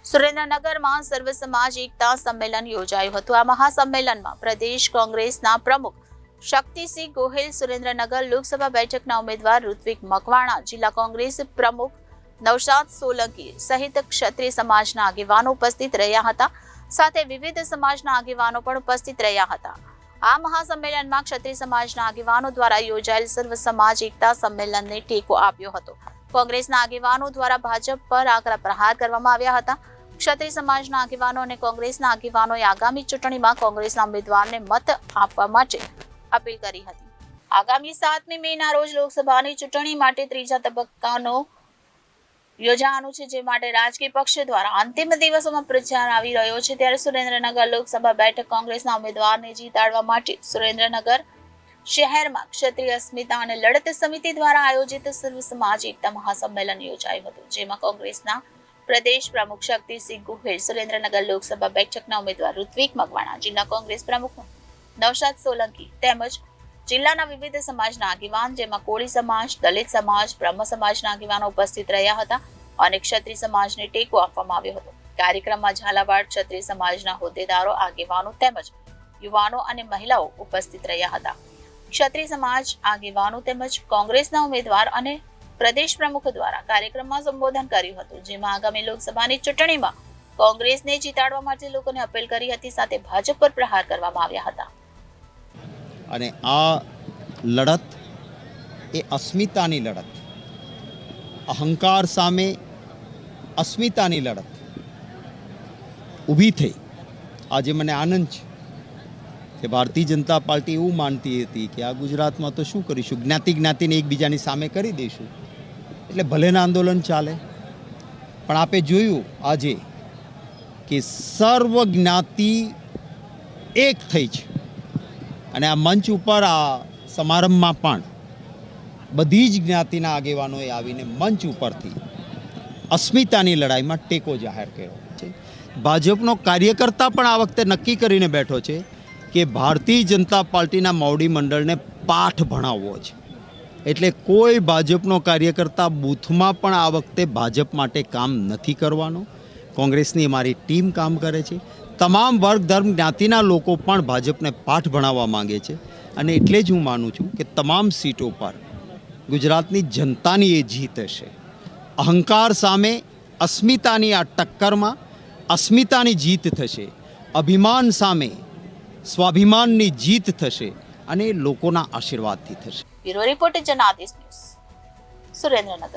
સુરેન્દ્રનગરમાં સર્વ સમાજ એકતા સંમેલન યોજાયું હતું। આ મહાસંમેલનમાં પ્રદેશ કોંગ્રેસના પ્રમુખ શક્તિસિંહ ગોહિલ, સુરેન્દ્રનગર લોકસભા બેઠકના ઉમેદવાર ઋત્વિક મકવાણા, જિલ્લા કોંગ્રેસ પ્રમુખ નૌશાદ સોલંકી સહિત ક્ષત્રિય સમાજના આગેવાનો ઉપસ્થિત રહ્યા હતા। સાથે વિવિધ સમાજના આગેવાનો પણ ઉપસ્થિત રહ્યા હતા। આ મહાસંમેલનમાં ક્ષત્રિય સમાજના આગેવાનો દ્વારા યોજાયેલ સર્વ સમાજ એકતા સંમેલનને ટેકો આપ્યો હતો। કોંગ્રેસના આગેવાનો દ્વારા ભાજપ પર આકરા પ્રહાર કરવામાં આવ્યા હતા। ક્ષત્રિય સમાજના આગેવાનો અને કોંગ્રેસના આગેવાનોએ આગામી ચૂંટણીમાં કોંગ્રેસના ઉમેદવારને મત આપવા માટે અપીલ કરી હતી। આગામી 7મી મેના રોજ લોકસભાની ચૂંટણી માટે ત્રીજા તબક્કાનો યોજાવાનું છે, જે માટે રાજકીય પક્ષ દ્વારા અંતિમ દિવસોમાં પ્રચાર આવી રહ્યો છે। ત્યારે સુરેન્દ્રનગર લોકસભા બેઠક કોંગ્રેસના ઉમેદવારને જીતાડવા માટે સુરેન્દ્રનગર શહેરમાં ક્ષત્રિય અસ્મિતા અને લડત સમિતિ દ્વારા આયોજિત સર્વ સમાજ એકતા મહાસંમેલન યોજાયું હતું, જેમાં કોંગ્રેસના પ્રદેશ પ્રમુખ શક્તિસિંહ ગોહિલ, સુરેન્દ્રનગર લોકસભા બેઠકના ઉમેદવાર ઋત્વિક મકવાણા, જિલ્લા કોંગ્રેસ પ્રમુખ નૌશાદ સોલંકી તેમજ જિલ્લાના વિવિધ સમાજના આગેવાન, જેમાં કોળી સમાજ, દલિત સમાજ, બ્રહ્મ સમાજના આગેવાનો ઉપસ્થિત રહ્યા હતા અને ક્ષત્રિય સમાજને ટેકો આપવામાં આવ્યો હતો। કાર્યક્રમમાં ઝાલાવાડ ક્ષત્રિય સમાજના હોદ્દેદારો, આગેવાનો તેમજ યુવાનો અને મહિલાઓ ઉપસ્થિત રહ્યા હતા। ક્ષત્રિય સમાજ આગેવાનો તેમજ કોંગ્રેસના ઉમેદવાર અને પ્રદેશ પ્રમુખ દ્વારા કાર્યક્રમમાં સંબોધન કર્યું હતું, જેમાં આગામી લોકસભાની ચૂંટણીમાં કોંગ્રેસને જીતાડવા માટે લોકોને અપીલ કરી હતી। સાથે ભાજપ પર પ્રહાર કરવામાં આવ્યા હતા। અને આ લડત એ અસ્મિતાની લડત, અહંકાર સામે અસ્મિતાની લડત ઊભી થઈ। આજે મને આનંદ છે કે ભારતીય જનતા પાર્ટી એવું માનતી હતી કે આ ગુજરાતમાં તો શું કરીશું, જ્ઞાતિને એકબીજાની સામે કરી દઈશું એટલે ભલેના આંદોલન ચાલે। પણ આપે જોયું આજે કે સર્વ જ્ઞાતિ એક થઈ છે અને આ મંચ ઉપર આ સમારંભમાં પણ બધી જ જ્ઞાતિના આગેવાનોએ આવીને મંચ ઉપરથી અસ્મિતાની લડાઈમાં ટેકો જાહેર કર્યો છે। ભાજપનો કાર્યકર્તા પણ આ વખતે નક્કી કરીને બેઠો છે કે ભારતીય જનતા પાર્ટીના મોવડી મંડળને પાઠ ભણાવવો છે, એટલે કોઈ ભાજપનો કાર્યકર્તા બૂથમાં પણ આ વખતે ભાજપ માટે કામ નથી કરવાનો। કોંગ્રેસની અમારી ટીમ કામ કરે છે, તમામ વર્ગ ધર્મ જ્ઞાતિના લોકો પણ ભાજપને પાઠ ભણાવવા માંગે છે અને એટલે જ હું માનું છું કે તમામ સીટો પર ગુજરાતની જનતાની એ જીત હશે। અહંકાર સામે અસ્મિતાની આ ટક્કરમાં અસ્મિતાની જીત થશે, અભિમાન સામે સ્વાભિમાનની જીત થશે અને લોકોના આશીર્વાદથી થશે। Bureau report, Janadesh news, Surendranagar.